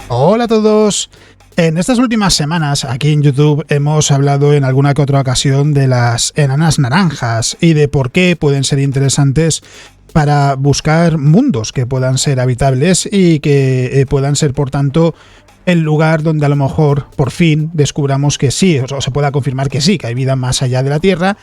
Hola a todos. En estas últimas semanas aquí en YouTube hemos hablado en alguna que otra ocasión de las enanas naranjas y de por qué pueden ser interesantes para buscar mundos que puedan ser habitables y que puedan ser, por tanto, el lugar donde a lo mejor por fin descubramos que sí, o se pueda confirmar que sí, que hay vida más allá de la Tierra,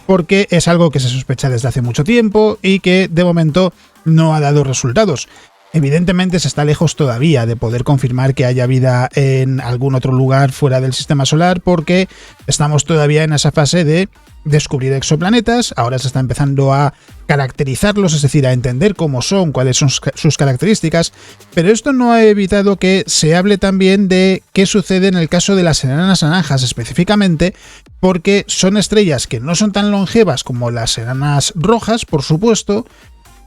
porque es algo que se sospecha desde hace mucho tiempo y que de momento no ha dado resultados. Evidentemente se está lejos todavía de poder confirmar que haya vida en algún otro lugar fuera del sistema solar, porque estamos todavía en esa fase de descubrir exoplanetas. Ahora se está empezando a caracterizarlos, es decir, a entender cómo son, cuáles son sus características, pero esto no ha evitado que se hable también de qué sucede en el caso de las enanas naranjas específicamente, porque son estrellas que no son tan longevas como las enanas rojas, por supuesto,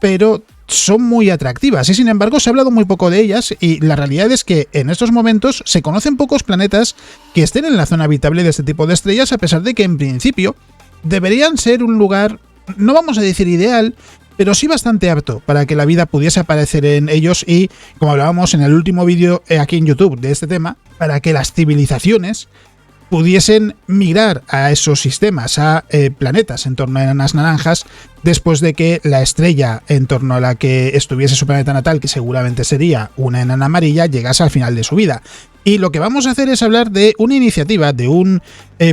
pero son muy atractivas y sin embargo se ha hablado muy poco de ellas, y la realidad es que en estos momentos se conocen pocos planetas que estén en la zona habitable de este tipo de estrellas, a pesar de que en principio deberían ser un lugar, no vamos a decir ideal, pero sí bastante apto para que la vida pudiese aparecer en ellos y, como hablábamos en el último vídeo aquí en YouTube de este tema, para que las civilizaciones pudiesen migrar a esos sistemas, a planetas en torno a enanas naranjas, después de que la estrella en torno a la que estuviese su planeta natal, que seguramente sería una enana amarilla, llegase al final de su vida. Y lo que vamos a hacer es hablar de una iniciativa, de un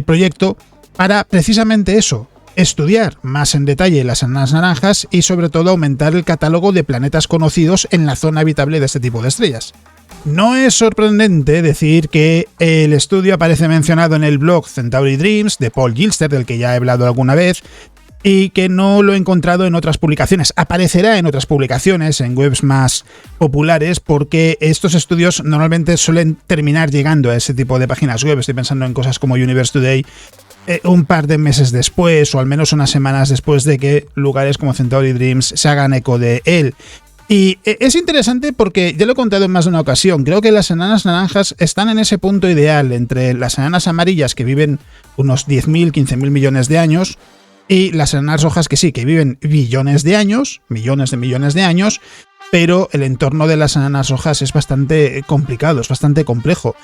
proyecto para precisamente eso, estudiar más en detalle las enanas naranjas y sobre todo aumentar el catálogo de planetas conocidos en la zona habitable de este tipo de estrellas. No es sorprendente decir que el estudio aparece mencionado en el blog Centauri Dreams de Paul Gilster, del que ya he hablado alguna vez, y que no lo he encontrado en otras publicaciones. Aparecerá en otras publicaciones, en webs más populares, porque estos estudios normalmente suelen terminar llegando a ese tipo de páginas web. Estoy pensando en cosas como Universe Today, un par de meses después, o al menos unas semanas después de que lugares como Centauri Dreams se hagan eco de él. Y es interesante porque ya lo he contado en más de una ocasión, creo que las enanas naranjas están en ese punto ideal entre las enanas amarillas, que viven unos 10.000, 15.000 millones de años, y las enanas rojas, que sí, que viven billones de años, millones de millones de años, pero el entorno de las enanas rojas es bastante complicado, es bastante complejo.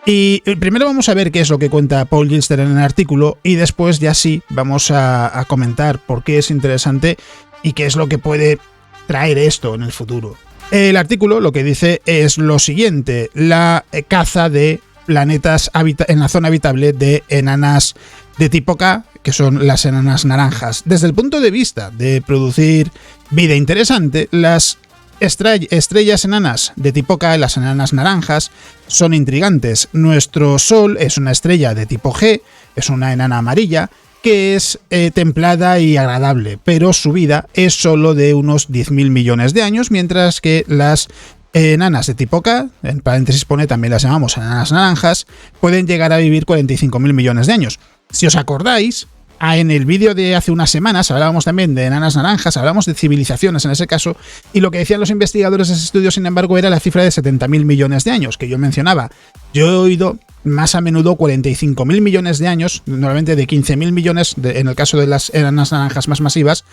Y primero vamos a ver qué es lo que cuenta Paul Gilster en el artículo, y después ya sí vamos a comentar por qué es interesante y qué es lo que puede traer esto en el futuro. El artículo lo que dice es lo siguiente: la caza de planetas en la zona habitable de enanas de tipo K, que son las enanas naranjas. Desde el punto de vista de producir vida interesante, las estrellas enanas de tipo K, las enanas naranjas, son intrigantes. Nuestro Sol es una estrella de tipo G, es una enana amarilla, que es templada y agradable, pero su vida es solo de unos 10.000 millones de años, mientras que las enanas de tipo K, en paréntesis pone también las llamamos enanas naranjas, pueden llegar a vivir 45.000 millones de años. Si os acordáis, en el vídeo de hace unas semanas hablábamos también de enanas naranjas, hablamos de civilizaciones en ese caso, y lo que decían los investigadores de ese estudio, sin embargo, era la cifra de 70.000 millones de años, que yo mencionaba. Yo he oído más a menudo 45.000 millones de años, normalmente de 15.000 millones, en el caso de las enanas naranjas más masivas,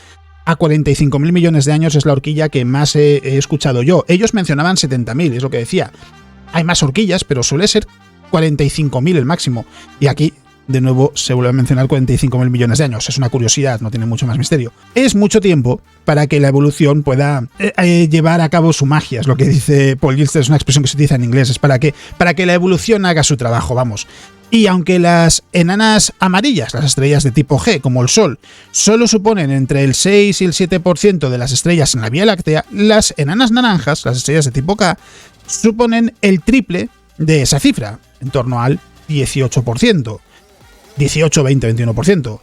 a 45.000 millones de años es la horquilla que más he escuchado yo. Ellos mencionaban 70.000, es lo que decía. Hay más horquillas, pero suele ser 45.000 el máximo. Y aquí, de nuevo, se vuelve a mencionar 45.000 millones de años. Es una curiosidad, no tiene mucho más misterio. Es mucho tiempo para que la evolución pueda llevar a cabo su magia, es lo que dice Paul Gilster, es una expresión que se utiliza en inglés, es para que la evolución haga su trabajo, vamos. Y aunque las enanas amarillas, las estrellas de tipo G, como el Sol, solo suponen entre el 6 y el 7% de las estrellas en la Vía Láctea, las enanas naranjas, las estrellas de tipo K, suponen el triple de esa cifra, en torno al 18%. 18, 20, 21%.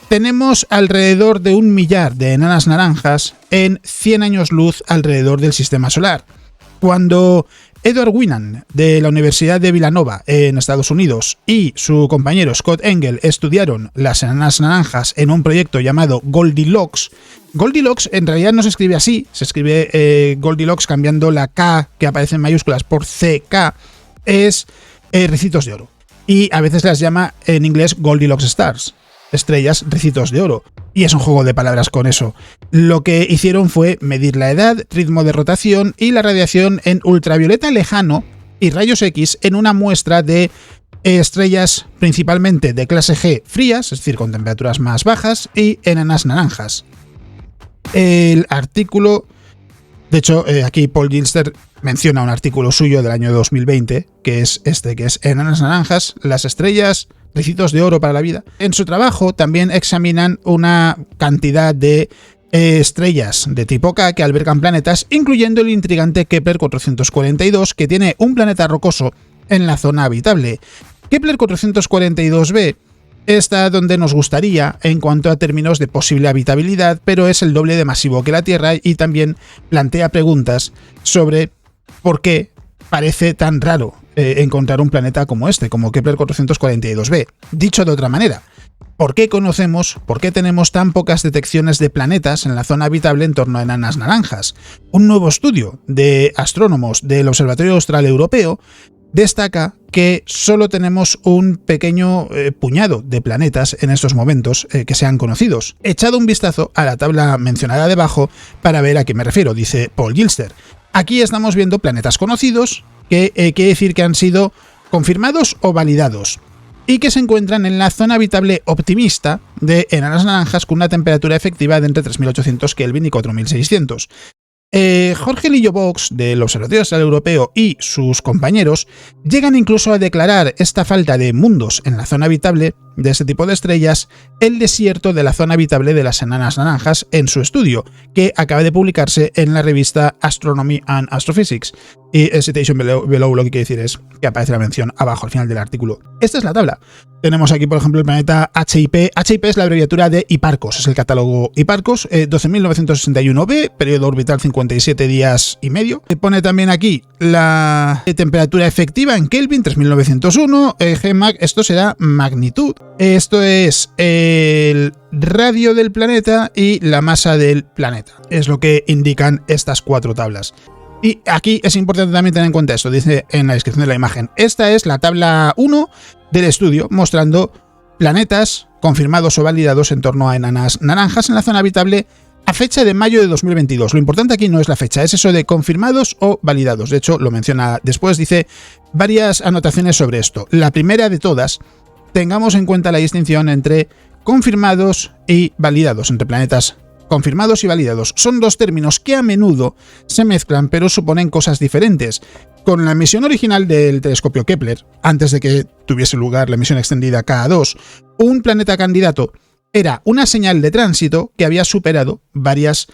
Tenemos alrededor de 1 millar de enanas naranjas en 100 años luz alrededor del sistema solar. Cuando Edward Winnan, de la Universidad de Villanova en Estados Unidos, y su compañero Scott Engel estudiaron las enanas naranjas en un proyecto llamado Goldilocks. Goldilocks en realidad no se escribe así, se escribe Goldilocks cambiando la K que aparece en mayúsculas por CK, es Ricitos de Oro. Y a veces las llama en inglés Goldilocks Stars, estrellas, ricitos de oro. Y es un juego de palabras con eso. Lo que hicieron fue medir la edad, ritmo de rotación y la radiación en ultravioleta lejano y rayos X en una muestra de estrellas principalmente de clase G frías, es decir, con temperaturas más bajas, y enanas naranjas. El artículo, de hecho, aquí Paul Gilster menciona un artículo suyo del año 2020, que es Enanas naranjas, las estrellas, ricitos de oro para la vida. En su trabajo también examinan una cantidad de estrellas de tipo K que albergan planetas, incluyendo el intrigante Kepler 442, que tiene un planeta rocoso en la zona habitable. Kepler 442b está donde nos gustaría en cuanto a términos de posible habitabilidad, pero es el doble de masivo que la Tierra y también plantea preguntas sobre por qué parece tan raro encontrar un planeta como este, como Kepler 442b. Dicho de otra manera, ¿por qué tenemos tan pocas detecciones de planetas en la zona habitable en torno a enanas naranjas? Un nuevo estudio de astrónomos del Observatorio Austral Europeo destaca que solo tenemos un pequeño puñado de planetas en estos momentos que sean conocidos. Echado un vistazo a la tabla mencionada debajo para ver a qué me refiero, dice Paul Gilster. Aquí estamos viendo planetas conocidos, que quiere decir que han sido confirmados o validados, y que se encuentran en la zona habitable optimista de enanas naranjas con una temperatura efectiva de entre 3800 Kelvin y 4600. Jorge Lillo Box, del Observatorio Austral Europeo, y sus compañeros llegan incluso a declarar esta falta de mundos en la zona habitable de este tipo de estrellas el desierto de la zona habitable de las enanas naranjas en su estudio, que acaba de publicarse en la revista Astronomy and Astrophysics. Y el citation below lo que quiere decir es que aparece la mención abajo al final del artículo. Esta es la tabla. Tenemos aquí, por ejemplo, el planeta HIP. HIP es la abreviatura de Hipparcos, es el catálogo Hipparcos, 12.961b, periodo orbital 57 días y medio. Pone también aquí la temperatura efectiva en Kelvin, 3901, Gmag, esto será magnitud. Esto es el radio del planeta y la masa del planeta. Es lo que indican estas cuatro tablas. Y aquí es importante también tener en cuenta esto, dice en la descripción de la imagen. Esta es la tabla 1 del estudio, mostrando planetas confirmados o validados en torno a enanas naranjas en la zona habitable a fecha de mayo de 2022. Lo importante aquí no es la fecha, es eso de confirmados o validados. De hecho, lo menciona después, dice varias anotaciones sobre esto. La primera de todas, tengamos en cuenta la distinción entre confirmados y validados, entre planetas confirmados y validados. Son dos términos que a menudo se mezclan, pero suponen cosas diferentes. Con la misión original del telescopio Kepler, antes de que tuviese lugar la misión extendida K2, un planeta candidato era una señal de tránsito que había superado varias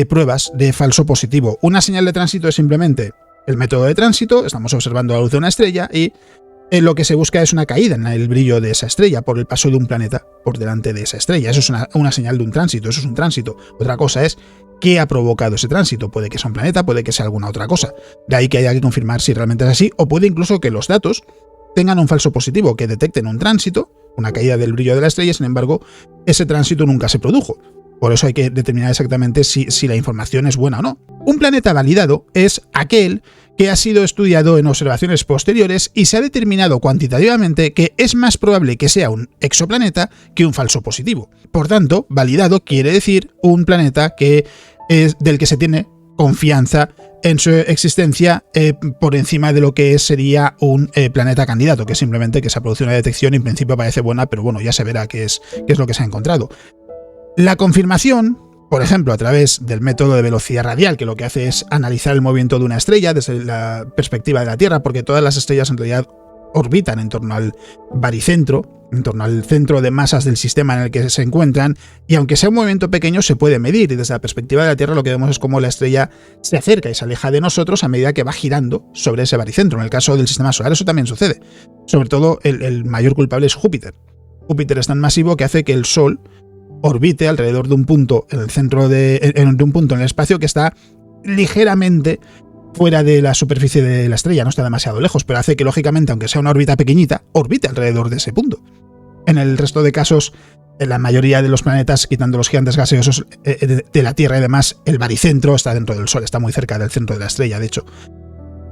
pruebas de falso positivo. Una señal de tránsito es simplemente el método de tránsito, estamos observando la luz de una estrella y lo que se busca es una caída en el brillo de esa estrella por el paso de un planeta por delante de esa estrella. Eso es una señal de un tránsito, eso es un tránsito. Otra cosa es qué ha provocado ese tránsito. Puede que sea un planeta, puede que sea alguna otra cosa. De ahí que haya que confirmar si realmente es así, o puede incluso que los datos tengan un falso positivo, que detecten un tránsito, una caída del brillo de la estrella, sin embargo, ese tránsito nunca se produjo. Por eso hay que determinar exactamente si la información es buena o no. Un planeta validado es aquel que ha sido estudiado en observaciones posteriores y se ha determinado cuantitativamente que es más probable que sea un exoplaneta que un falso positivo. Por tanto, validado quiere decir un planeta que es del que se tiene confianza en su existencia por encima de lo que sería un planeta candidato, que es simplemente que se ha producido una detección y en principio parece buena, pero bueno, ya se verá qué es lo que se ha encontrado. La confirmación, por ejemplo, a través del método de velocidad radial, que lo que hace es analizar el movimiento de una estrella desde la perspectiva de la Tierra, porque todas las estrellas en realidad orbitan en torno al baricentro, en torno al centro de masas del sistema en el que se encuentran, y aunque sea un movimiento pequeño se puede medir, y desde la perspectiva de la Tierra lo que vemos es cómo la estrella se acerca y se aleja de nosotros a medida que va girando sobre ese baricentro. En el caso del sistema solar eso también sucede. Sobre todo el mayor culpable es Júpiter. Júpiter es tan masivo que hace que el Sol orbite alrededor de un punto en el centro de un punto en el espacio que está ligeramente fuera de la superficie de la estrella, no está demasiado lejos, pero hace que lógicamente, aunque sea una órbita pequeñita, orbite alrededor de ese punto. En el resto de casos, en la mayoría de los planetas, quitando los gigantes gaseosos de la Tierra y demás, el baricentro está dentro del Sol, está muy cerca del centro de la estrella, de hecho.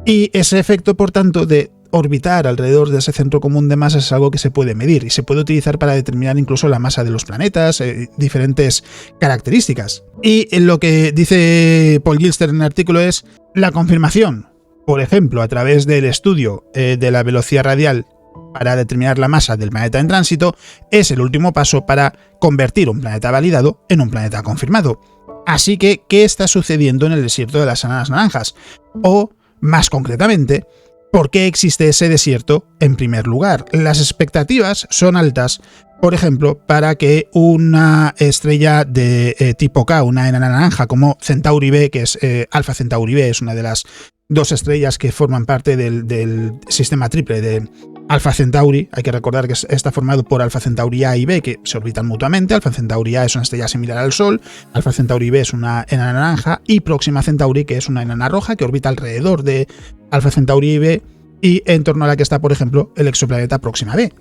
Y ese efecto, por tanto, de orbitar alrededor de ese centro común de masas es algo que se puede medir y se puede utilizar para determinar incluso la masa de los planetas, diferentes características. Y lo que dice Paul Gilster en el artículo es la confirmación por ejemplo, a través del estudio de la velocidad radial para determinar la masa del planeta en tránsito, es el último paso para convertir un planeta validado en un planeta confirmado. Así que, ¿qué está sucediendo en el desierto de las Enanas Naranjas? O, más concretamente, ¿por qué existe ese desierto en primer lugar? Las expectativas son altas, por ejemplo, para que una estrella de tipo K, una enana naranja como Centauri B, que es Alpha Centauri B, es una de las dos estrellas que forman parte del sistema triple de Alpha Centauri. Hay que recordar que está formado por Alpha Centauri A y B, que se orbitan mutuamente. Alpha Centauri A es una estrella similar al Sol, Alpha Centauri B es una enana naranja, y Próxima Centauri, que es una enana roja que orbita alrededor de Alpha Centauri B y en torno a la que está, por ejemplo, el exoplaneta Próxima B.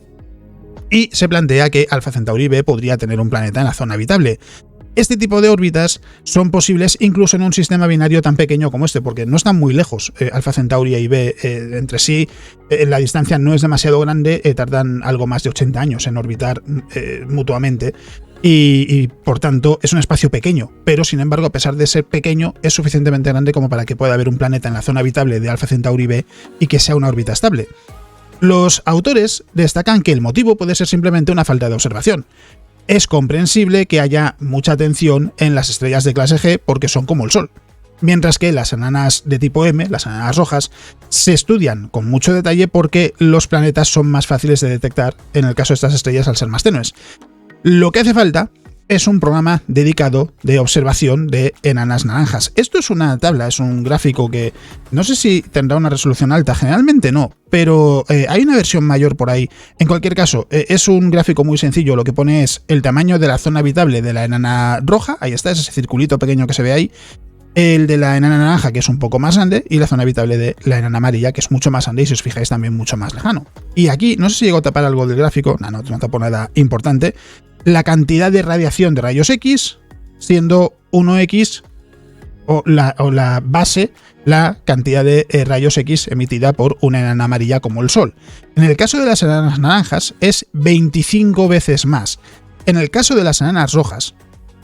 Y se plantea que Alpha Centauri B podría tener un planeta en la zona habitable. Este tipo de órbitas son posibles incluso en un sistema binario tan pequeño como este, porque no están muy lejos. Alpha Centauri y B entre sí, la distancia no es demasiado grande, tardan algo más de 80 años en orbitar mutuamente. Y por tanto es un espacio pequeño, pero sin embargo, a pesar de ser pequeño, es suficientemente grande como para que pueda haber un planeta en la zona habitable de Alpha Centauri B y que sea una órbita estable. Los autores destacan que el motivo puede ser simplemente una falta de observación. Es comprensible que haya mucha atención en las estrellas de clase G porque son como el Sol, mientras que las enanas de tipo M, las enanas rojas, se estudian con mucho detalle porque los planetas son más fáciles de detectar en el caso de estas estrellas al ser más tenues. Lo que hace falta es un programa dedicado de observación de enanas naranjas. Esto es una tabla, es un gráfico que no sé si tendrá una resolución alta, generalmente no, pero hay una versión mayor por ahí. En cualquier caso, es un gráfico muy sencillo, lo que pone es el tamaño de la zona habitable de la enana roja, ahí está, es ese circulito pequeño que se ve ahí, el de la enana naranja, que es un poco más grande, y la zona habitable de la enana amarilla, que es mucho más grande y, si os fijáis, también mucho más lejano. Y aquí, no sé si llego a tapar algo del gráfico, no tapo nada importante, la cantidad de radiación de rayos X, siendo 1X o la base, la cantidad de rayos X emitida por una enana amarilla como el Sol. En el caso de las enanas naranjas es 25 veces más. En el caso de las enanas rojas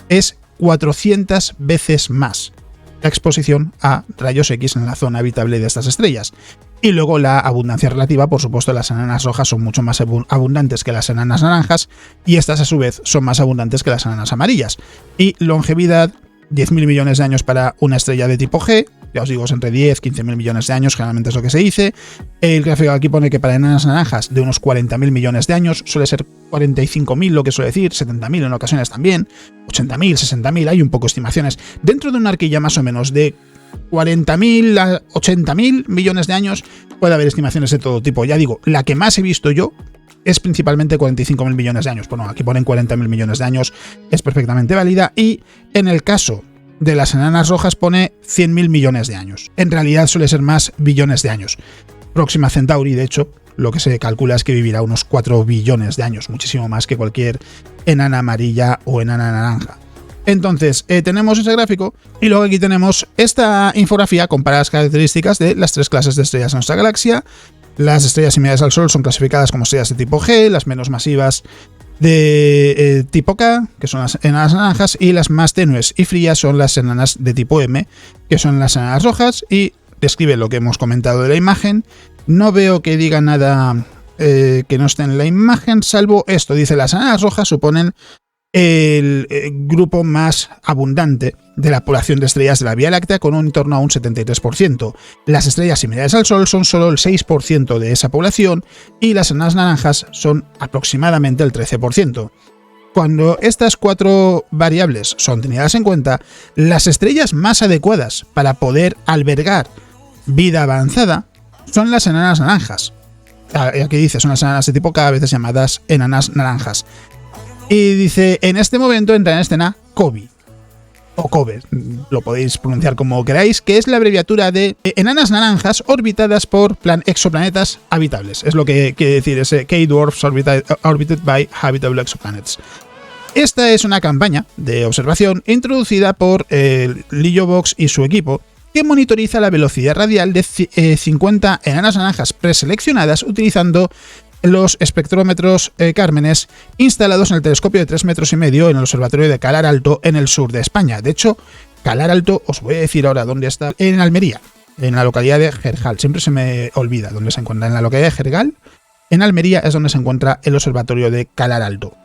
es 400 veces más la exposición a rayos X en la zona habitable de estas estrellas. Y luego la abundancia relativa, por supuesto, las enanas rojas son mucho más abundantes que las enanas naranjas, y estas a su vez son más abundantes que las enanas amarillas. Y longevidad, 10.000 millones de años para una estrella de tipo G, ya os digo, es entre 10 y 15.000 millones de años, generalmente es lo que se dice. El gráfico aquí pone que para enanas naranjas de unos 40.000 millones de años, suele ser 45.000 lo que suele decir, 70.000 en ocasiones también, 80.000, 60.000, hay un poco estimaciones. Dentro de una horquilla más o menos de 40.000 a 80.000 millones de años puede haber estimaciones de todo tipo. Ya digo, la que más he visto yo es principalmente 45.000 millones de años. Bueno, aquí ponen 40.000 millones de años, es perfectamente válida. Y en el caso de las enanas rojas pone 100.000 millones de años. En realidad suele ser más billones de años. Próxima Centauri, de hecho, lo que se calcula es que vivirá unos 4 billones de años, muchísimo más que cualquier enana amarilla o enana naranja. Entonces, tenemos ese gráfico y luego aquí tenemos esta infografía compara las características de las tres clases de estrellas en nuestra galaxia. Las estrellas similares al Sol son clasificadas como estrellas de tipo G, las menos masivas de tipo K, que son las enanas naranjas, y las más tenues y frías son las enanas de tipo M, que son las enanas rojas, y describe lo que hemos comentado de la imagen. No veo que diga nada que no esté en la imagen, salvo esto. Dice, las enanas rojas suponen el grupo más abundante de la población de estrellas de la Vía Láctea, con un en torno a un 73%. Las estrellas similares al Sol son solo el 6% de esa población y las enanas naranjas son aproximadamente el 13%. Cuando estas cuatro variables son tenidas en cuenta, las estrellas más adecuadas para poder albergar vida avanzada son las enanas naranjas. Aquí dice, son las enanas de tipo K, a veces llamadas enanas naranjas. Y dice, en este momento entra en escena COBE, o COBE, lo podéis pronunciar como queráis, que es la abreviatura de enanas naranjas orbitadas por exoplanetas habitables. Es lo que quiere decir ese K-Dwarfs orbited by habitable exoplanets. Esta es una campaña de observación introducida por Liljobox y su equipo, que monitoriza la velocidad radial de 50 enanas naranjas preseleccionadas utilizando los espectrómetros Cármenes instalados en el telescopio de 3,5 metros en el observatorio de Calar Alto en el sur de España. De hecho, Calar Alto, os voy a decir ahora dónde está, en Almería. en la localidad de Jergal. Siempre se me olvida dónde se encuentra. En la localidad de Jergal, en Almería, es donde se encuentra el observatorio de Calar Alto.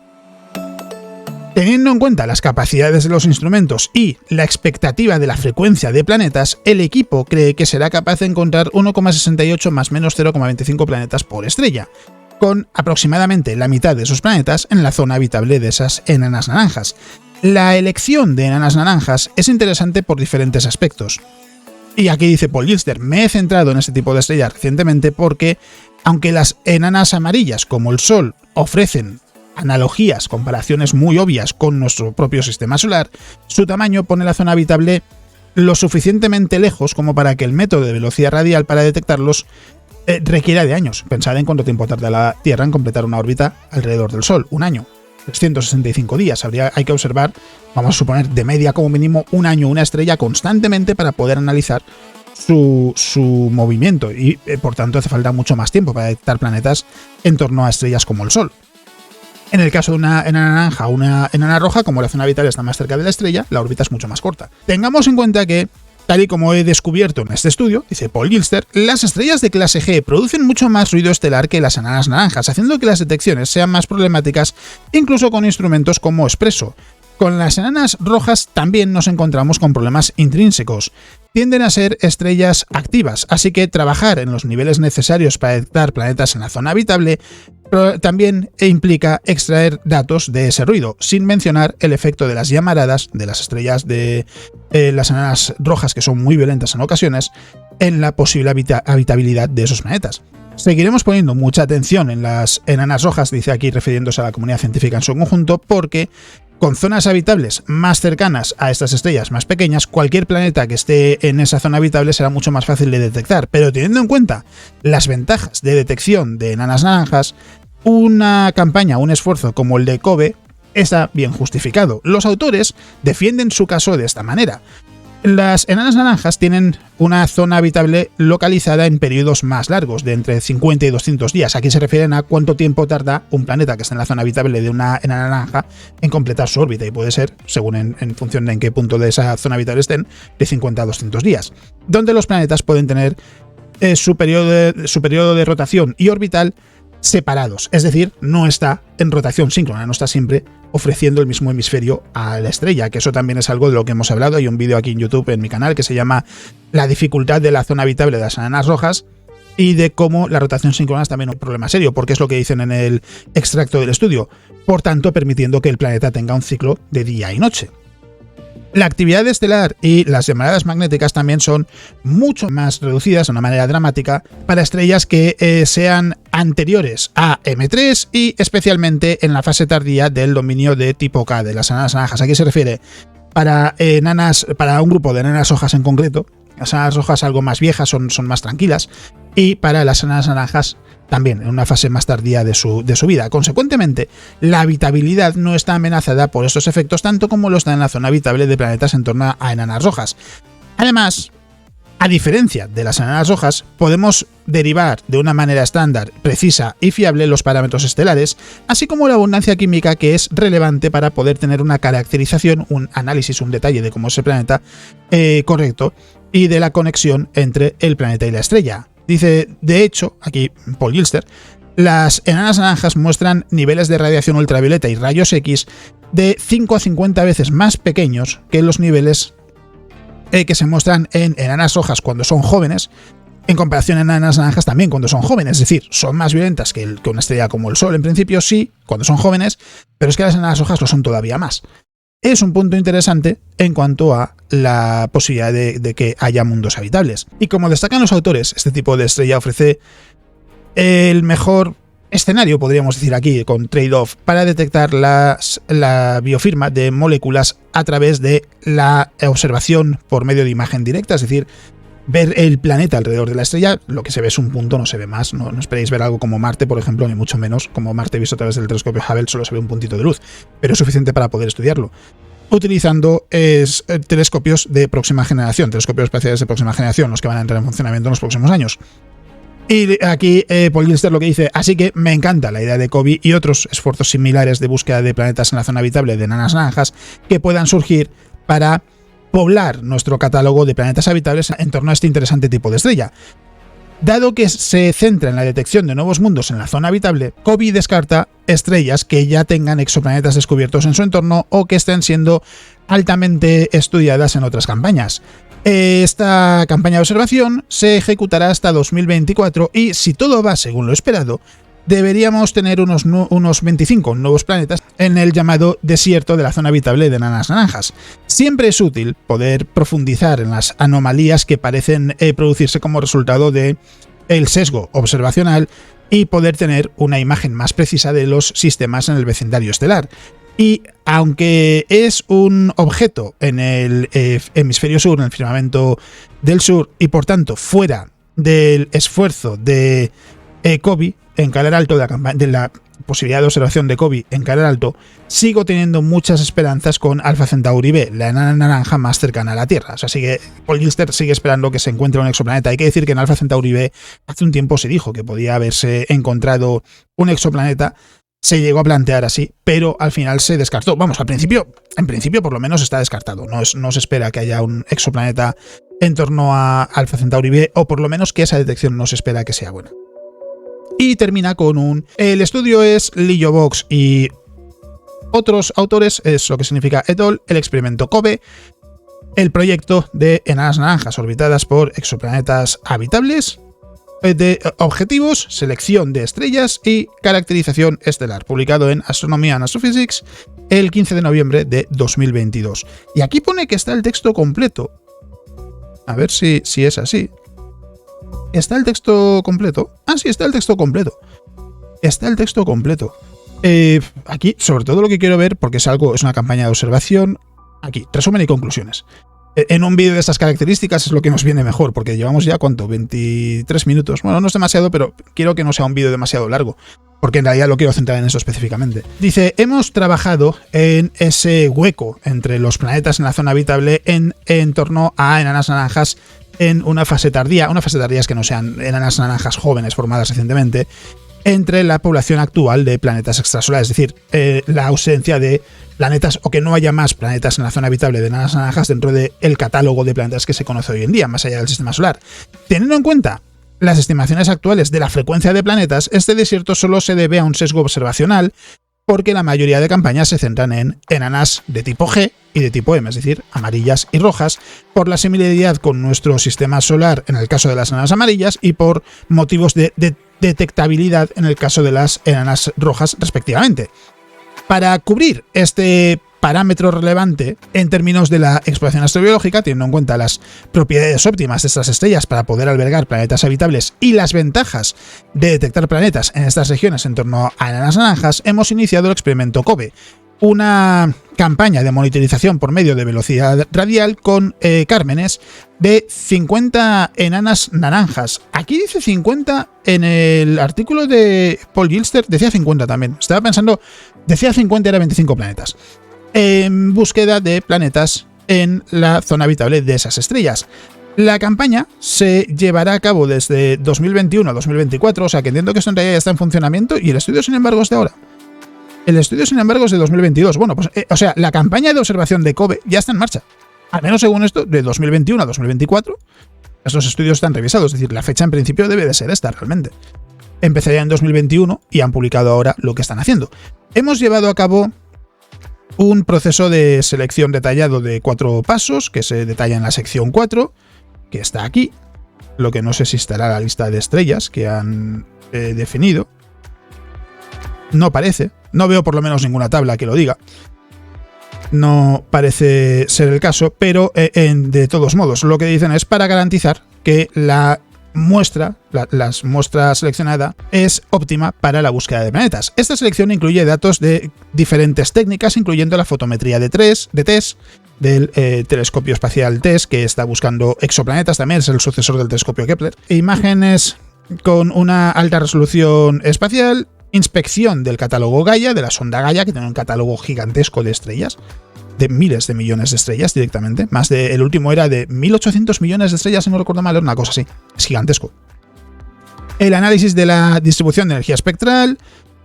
Teniendo en cuenta las capacidades de los instrumentos y la expectativa de la frecuencia de planetas, el equipo cree que será capaz de encontrar 1,68 más menos 0,25 planetas por estrella, con aproximadamente la mitad de esos planetas en la zona habitable de esas enanas naranjas. La elección de enanas naranjas es interesante por diferentes aspectos. Y aquí dice Paul Gilster, me he centrado en este tipo de estrellas recientemente porque, aunque las enanas amarillas como el Sol ofrecen analogías, comparaciones muy obvias con nuestro propio sistema solar, su tamaño pone la zona habitable lo suficientemente lejos como para que el método de velocidad radial para detectarlos requiera de años. Pensad en cuánto tiempo tarda la Tierra en completar una órbita alrededor del Sol, un año, 365 días. Hay que observar, vamos a suponer, de media como mínimo un año una estrella constantemente para poder analizar su movimiento y por tanto hace falta mucho más tiempo para detectar planetas en torno a estrellas como el Sol. En el caso de una enana naranja o una enana roja, como la zona habitable está más cerca de la estrella, la órbita es mucho más corta. Tengamos en cuenta que, tal y como he descubierto en este estudio, dice Paul Gilster, las estrellas de clase G producen mucho más ruido estelar que las enanas naranjas, haciendo que las detecciones sean más problemáticas, incluso con instrumentos como Espresso. Con las enanas rojas también nos encontramos con problemas intrínsecos. Tienden a ser estrellas activas, así que trabajar en los niveles necesarios para detectar planetas en la zona habitable también implica extraer datos de ese ruido, sin mencionar el efecto de las llamaradas de las estrellas de las enanas rojas, que son muy violentas en ocasiones, en la posible habitabilidad de esos planetas. Seguiremos poniendo mucha atención en las enanas rojas, dice aquí refiriéndose a la comunidad científica en su conjunto, porque con zonas habitables más cercanas a estas estrellas más pequeñas, cualquier planeta que esté en esa zona habitable será mucho más fácil de detectar. Pero teniendo en cuenta las ventajas de detección de enanas naranjas, una campaña, un esfuerzo como el de COBE está bien justificado. Los autores defienden su caso de esta manera. Las enanas naranjas tienen una zona habitable localizada en periodos más largos, de entre 50 y 200 días. Aquí se refieren a cuánto tiempo tarda un planeta que está en la zona habitable de una enana naranja en completar su órbita, y puede ser, según en función de en qué punto de esa zona habitable estén, de 50 a 200 días, donde los planetas pueden tener su periodo de rotación y orbital separados, es decir, no está en rotación síncrona, no está siempre ofreciendo el mismo hemisferio a la estrella, que eso también es algo de lo que hemos hablado. Hay un vídeo aquí en YouTube en mi canal que se llama La dificultad de la zona habitable de las enanas rojas, y de cómo la rotación síncrona es también un problema serio, porque es lo que dicen en el extracto del estudio, por tanto permitiendo que el planeta tenga un ciclo de día y noche. La actividad estelar y las llamaradas magnéticas también son mucho más reducidas de una manera dramática para estrellas que sean anteriores a M3 y especialmente en la fase tardía del dominio de tipo K, de las enanas naranjas. Aquí se refiere para un grupo de enanas rojas en concreto. Las enanas rojas algo más viejas son más tranquilas, y para las enanas naranjas también en una fase más tardía de su vida. Consecuentemente, la habitabilidad no está amenazada por estos efectos tanto como lo está en la zona habitable de planetas en torno a enanas rojas. Además, a diferencia de las enanas rojas, podemos derivar de una manera estándar, precisa y fiable los parámetros estelares, así como la abundancia química que es relevante para poder tener una caracterización, un análisis, un detalle de cómo es el planeta correcto, y de la conexión entre el planeta y la estrella. Dice, de hecho, aquí Paul Gilster, las enanas naranjas muestran niveles de radiación ultravioleta y rayos X de 5 a 50 veces más pequeños que los niveles que se muestran en enanas rojas cuando son jóvenes, en comparación a enanas naranjas también cuando son jóvenes. Es decir, son más violentas que una estrella como el Sol en principio, sí, cuando son jóvenes, pero es que las enanas rojas lo son todavía más. Es un punto interesante en cuanto a la posibilidad de que haya mundos habitables. Y como destacan los autores, este tipo de estrella ofrece el mejor escenario, podríamos decir aquí, con trade-off, para detectar la biofirma de moléculas a través de la observación por medio de imagen directa, es decir, ver el planeta alrededor de la estrella. Lo que se ve es un punto, no se ve más. No esperéis ver algo como Marte, por ejemplo, ni mucho menos. Como Marte visto a través del telescopio Hubble, solo se ve un puntito de luz, pero es suficiente para poder estudiarlo, utilizando telescopios de próxima generación, telescopios espaciales de próxima generación, los que van a entrar en funcionamiento en los próximos años. Y aquí Paul Gilster lo que dice, así que me encanta la idea de COBE y otros esfuerzos similares de búsqueda de planetas en la zona habitable de enanas naranjas que puedan surgir para poblar nuestro catálogo de planetas habitables en torno a este interesante tipo de estrella. Dado que se centra en la detección de nuevos mundos en la zona habitable, COBE descarta estrellas que ya tengan exoplanetas descubiertos en su entorno o que estén siendo altamente estudiadas en otras campañas. Esta campaña de observación se ejecutará hasta 2024 y, si todo va según lo esperado, deberíamos tener unos 25 nuevos planetas en el llamado desierto de la zona habitable de enanas naranjas. Siempre es útil poder profundizar en las anomalías que parecen producirse como resultado de el sesgo observacional y poder tener una imagen más precisa de los sistemas en el vecindario estelar. Y aunque es un objeto en el hemisferio sur, en el firmamento del sur, y por tanto fuera del esfuerzo de COBE en Calar Alto, de la posibilidad de observación de COBE en Calar Alto, sigo teniendo muchas esperanzas con Alpha Centauri B, la enana naranja más cercana a la Tierra. O sea, Paul Gilster sigue esperando que se encuentre un exoplaneta. Hay que decir que en Alpha Centauri B hace un tiempo se dijo que podía haberse encontrado un exoplaneta. Se llegó a plantear así, pero al final se descartó. Vamos, en principio por lo menos está descartado. No se espera que haya un exoplaneta en torno a Alpha Centauri B, o por lo menos que esa detección no se espera que sea buena. Y termina con el estudio es Lillo-Box y otros autores, es lo que significa et al, el experimento COBE, el proyecto de enanas naranjas orbitadas por exoplanetas habitables, de objetivos, selección de estrellas y caracterización estelar, publicado en Astronomy and Astrophysics el 15 de noviembre de 2022. Y aquí pone que está el texto completo. A ver si es así. ¿Está el texto completo? Ah, sí, está el texto completo. Está el texto completo. Aquí, sobre todo lo que quiero ver, porque es una campaña de observación. Aquí, resumen y conclusiones. En un vídeo de estas características es lo que nos viene mejor, porque llevamos ya, ¿cuánto? 23 minutos. Bueno, no es demasiado, pero quiero que no sea un vídeo demasiado largo, porque en realidad lo quiero centrar en eso específicamente. Dice, hemos trabajado en ese hueco entre los planetas en la zona habitable en torno a enanas naranjas en una fase tardía es que no sean enanas naranjas jóvenes formadas recientemente, entre la población actual de planetas extrasolares, es decir, la ausencia de planetas o que no haya más planetas en la zona habitable de enanas naranjas dentro del catálogo de planetas que se conoce hoy en día, más allá del sistema solar. Teniendo en cuenta las estimaciones actuales de la frecuencia de planetas, este desierto solo se debe a un sesgo observacional, porque la mayoría de campañas se centran en enanas de tipo G y de tipo M, es decir, amarillas y rojas, por la similaridad con nuestro sistema solar en el caso de las enanas amarillas y por motivos de detectabilidad en el caso de las enanas rojas respectivamente. Para cubrir este parámetro relevante en términos de la exploración astrobiológica, teniendo en cuenta las propiedades óptimas de estas estrellas para poder albergar planetas habitables y las ventajas de detectar planetas en estas regiones en torno a enanas naranjas, hemos iniciado el experimento COBE, una campaña de monitorización por medio de velocidad radial con cármenes de 50 enanas naranjas. Aquí dice 50, en el artículo de Paul Gilster decía 50 también. Estaba pensando, decía 50, era 25 planetas. En búsqueda de planetas en la zona habitable de esas estrellas. La campaña se llevará a cabo desde 2021 a 2024, o sea que entiendo que esto en realidad ya está en funcionamiento y el estudio, sin embargo, es de ahora. El estudio, sin embargo, es de 2022. Bueno, pues, la campaña de observación de COBE ya está en marcha. Al menos según esto, de 2021 a 2024, estos estudios están revisados, es decir, la fecha en principio debe de ser esta realmente. Empezaría en 2021 y han publicado ahora lo que están haciendo. Hemos llevado a cabo un proceso de selección detallado de 4 pasos que se detalla en la sección 4, que está aquí, lo que no sé si estará la lista de estrellas que han definido. No parece, no veo por lo menos ninguna tabla que lo diga. No parece ser el caso, pero de todos modos, lo que dicen es para garantizar que la muestra seleccionada es óptima para la búsqueda de planetas. Esta selección incluye datos de diferentes técnicas, incluyendo la fotometría de TESS, del telescopio espacial TESS, que está buscando exoplanetas, también es el sucesor del telescopio Kepler, e imágenes con una alta resolución espacial, inspección del catálogo Gaia, de la sonda Gaia, que tiene un catálogo gigantesco de estrellas, de miles de millones de estrellas directamente. El último era de 1.800 millones de estrellas, si no recuerdo mal, era una cosa así. Es gigantesco. El análisis de la distribución de energía espectral,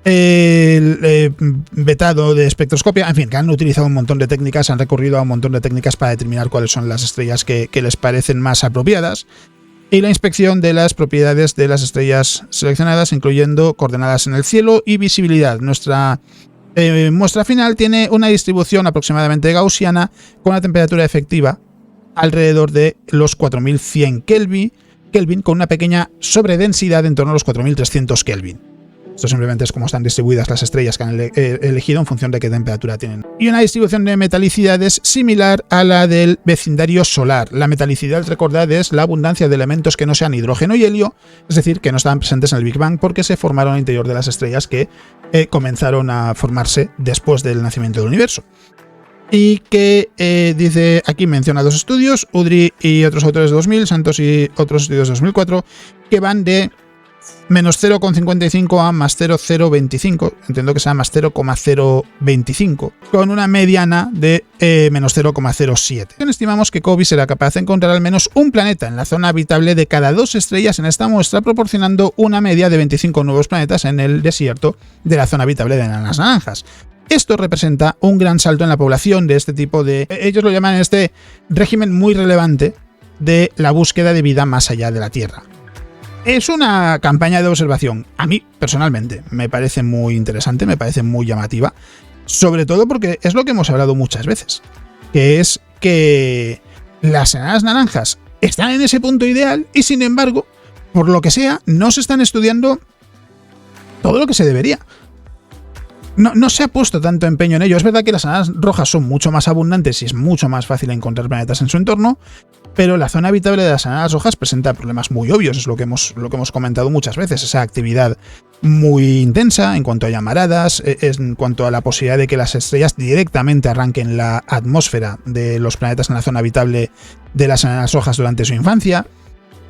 el vetado de espectroscopia, en fin, que han utilizado un montón de técnicas, han recurrido a un montón de técnicas para determinar cuáles son las estrellas que les parecen más apropiadas, y la inspección de las propiedades de las estrellas seleccionadas, incluyendo coordenadas en el cielo y visibilidad. Nuestra muestra final tiene una distribución aproximadamente gaussiana con una temperatura efectiva alrededor de los 4100 Kelvin, con una pequeña sobredensidad en torno a los 4300 Kelvin. Esto simplemente es como están distribuidas las estrellas que han elegido en función de qué temperatura tienen. Y una distribución de metalicidades similar a la del vecindario solar. La metalicidad, recordad, es la abundancia de elementos que no sean hidrógeno y helio, es decir, que no estaban presentes en el Big Bang porque se formaron al interior de las estrellas que comenzaron a formarse después del nacimiento del universo. Y que dice, aquí menciona dos estudios, Udry y otros autores de 2000, Santos y otros estudios de 2004, que van de menos 0,55 a más 0,025, entiendo que sea más 0,025, con una mediana de menos 0,07. Estimamos que COBE será capaz de encontrar al menos un planeta en la zona habitable de cada 2 estrellas en esta muestra, proporcionando una media de 25 nuevos planetas en el desierto de la zona habitable de enanas naranjas. Esto representa un gran salto en la población de este tipo de... Ellos lo llaman este régimen muy relevante de la búsqueda de vida más allá de la Tierra. Es una campaña de observación. A mí, personalmente, me parece muy interesante, me parece muy llamativa, sobre todo porque es lo que hemos hablado muchas veces, que es que las enanas naranjas están en ese punto ideal y, sin embargo, por lo que sea, no se están estudiando todo lo que se debería. No se ha puesto tanto empeño en ello. Es verdad que las enanas rojas son mucho más abundantes y es mucho más fácil encontrar planetas en su entorno, pero la zona habitable de las enanas rojas presenta problemas muy obvios, es lo que hemos comentado muchas veces, esa actividad muy intensa en cuanto a llamaradas, en cuanto a la posibilidad de que las estrellas directamente arranquen la atmósfera de los planetas en la zona habitable de las enanas rojas durante su infancia.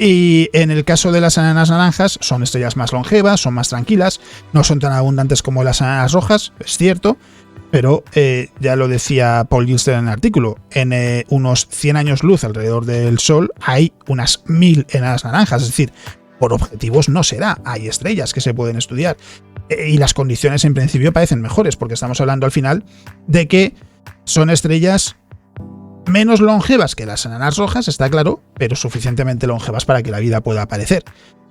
Y en el caso de las enanas naranjas, son estrellas más longevas, son más tranquilas, no son tan abundantes como las enanas rojas, es cierto, pero ya lo decía Paul Gilster en el artículo, en unos 100 años luz alrededor del Sol hay unas 1000 enanas naranjas, es decir, por objetivos no se da, hay estrellas que se pueden estudiar y las condiciones en principio parecen mejores, porque estamos hablando al final de que son estrellas menos longevas que las enanas rojas, está claro, pero suficientemente longevas para que la vida pueda aparecer,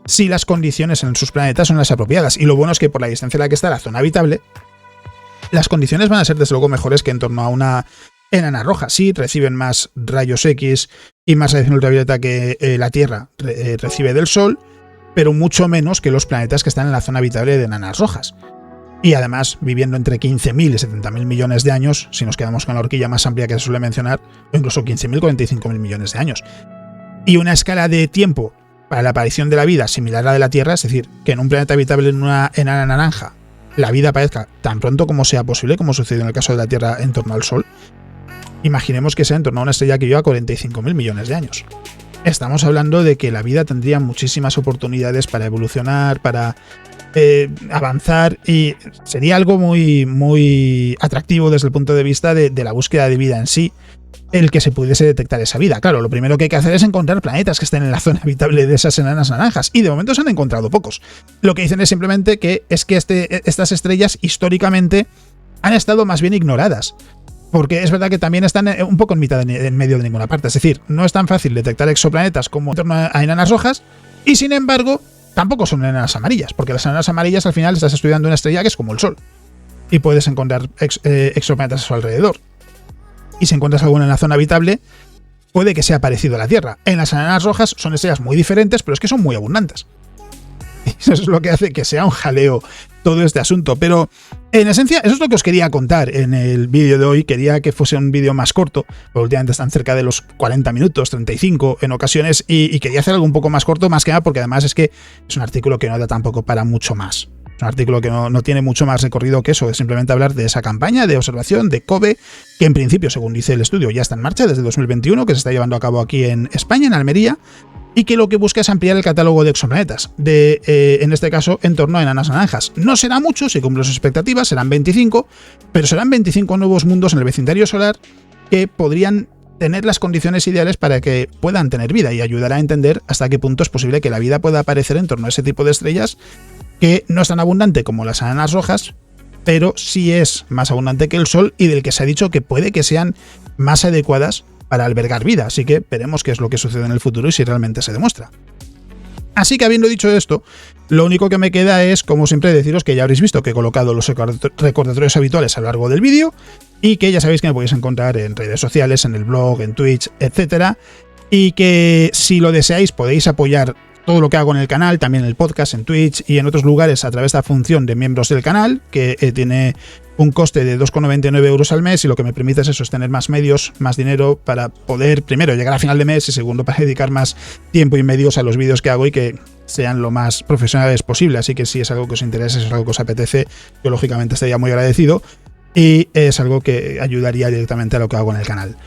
si las condiciones en sus planetas son las apropiadas. Y lo bueno es que por la distancia en la que está la zona habitable, las condiciones van a ser desde luego mejores que en torno a una enana roja. Sí, reciben más rayos X y más radiación ultravioleta que la Tierra recibe del Sol, pero mucho menos que los planetas que están en la zona habitable de enanas rojas. Y además, viviendo entre 15.000 y 70.000 millones de años, si nos quedamos con la horquilla más amplia que se suele mencionar, o incluso 15.000 o 45.000 millones de años. Y una escala de tiempo para la aparición de la vida similar a la de la Tierra, es decir, que en un planeta habitable en una enana naranja la vida aparezca tan pronto como sea posible, como sucedió en el caso de la Tierra en torno al Sol, imaginemos que sea en torno a una estrella que lleva 45.000 millones de años. Estamos hablando de que la vida tendría muchísimas oportunidades para evolucionar, para avanzar, y sería algo muy, muy atractivo desde el punto de vista de la búsqueda de vida en sí, el que se pudiese detectar esa vida. Claro, lo primero que hay que hacer es encontrar planetas que estén en la zona habitable de esas enanas naranjas, y de momento se han encontrado pocos. Lo que dicen es simplemente que estas estrellas históricamente han estado más bien ignoradas, porque es verdad que también están un poco en medio de ninguna parte, es decir, no es tan fácil detectar exoplanetas como en torno a enanas rojas, y sin embargo tampoco son enanas amarillas, porque las enanas amarillas al final estás estudiando una estrella que es como el Sol y puedes encontrar exoplanetas a su alrededor. Y si encuentras alguno en la zona habitable, puede que sea parecido a la Tierra. En las enanas rojas son estrellas muy diferentes, pero es que son muy abundantes. Y eso es lo que hace que sea un jaleo todo este asunto. Pero en esencia, eso es lo que os quería contar en el vídeo de hoy. Quería que fuese un vídeo más corto, porque últimamente están cerca de los 40 minutos, 35 en ocasiones, y quería hacer algo un poco más corto, más que nada porque además es que es un artículo que no da tampoco para mucho más. Es un artículo que no tiene mucho más recorrido que eso, es simplemente hablar de esa campaña de observación de COBE, que en principio, según dice el estudio, ya está en marcha desde 2021, que se está llevando a cabo aquí en España, en Almería, y que lo que busca es ampliar el catálogo de exoplanetas, en este caso en torno a enanas naranjas. No será mucho, si cumplen sus expectativas, serán 25, pero serán 25 nuevos mundos en el vecindario solar que podrían tener las condiciones ideales para que puedan tener vida, y ayudará a entender hasta qué punto es posible que la vida pueda aparecer en torno a ese tipo de estrellas que no es tan abundante como las enanas rojas, pero sí es más abundante que el Sol y del que se ha dicho que puede que sean más adecuadas para albergar vida. Así que veremos qué es lo que sucede en el futuro y si realmente se demuestra. Así que habiendo dicho esto, lo único que me queda es, como siempre, deciros que ya habréis visto que he colocado los recordatorios habituales a lo largo del vídeo y que ya sabéis que me podéis encontrar en redes sociales, en el blog, en Twitch, etcétera, y que si lo deseáis podéis apoyar todo lo que hago en el canal, también en el podcast, en Twitch y en otros lugares a través de la función de miembros del canal, que tiene un coste de 2,99 euros al mes y lo que me permite es eso, es tener más medios, más dinero para poder, primero, llegar a final de mes y segundo, para dedicar más tiempo y medios a los vídeos que hago y que sean lo más profesionales posible. Así que si es algo que os interesa, si es algo que os apetece, yo lógicamente estaría muy agradecido y es algo que ayudaría directamente a lo que hago en el canal.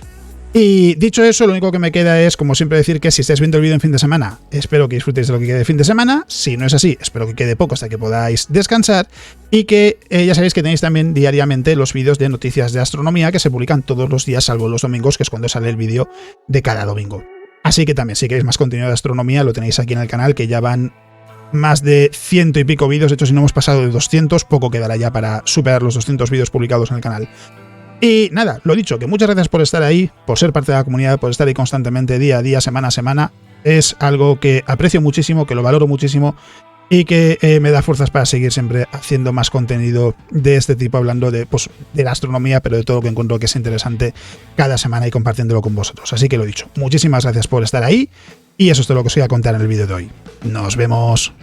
Y dicho eso, lo único que me queda es, como siempre, decir que si estáis viendo el vídeo en fin de semana, espero que disfrutéis de lo que quede de fin de semana. Si no es así, espero que quede poco hasta que podáis descansar. Y que ya sabéis que tenéis también diariamente los vídeos de noticias de astronomía que se publican todos los días, salvo los domingos, que es cuando sale el vídeo de cada domingo. Así que también, si queréis más contenido de astronomía, lo tenéis aquí en el canal, que ya van más de 100 y pico vídeos. De hecho, si no hemos pasado de 200, poco quedará ya para superar los 200 vídeos publicados en el canal. Y nada, lo dicho, que muchas gracias por estar ahí, por ser parte de la comunidad, por estar ahí constantemente, día a día, semana a semana. Es algo que aprecio muchísimo, que lo valoro muchísimo y que me da fuerzas para seguir siempre haciendo más contenido de este tipo, hablando de la astronomía, pero de todo lo que encuentro que es interesante cada semana y compartiéndolo con vosotros. Así que lo dicho, muchísimas gracias por estar ahí y eso es todo lo que os voy a contar en el vídeo de hoy. Nos vemos.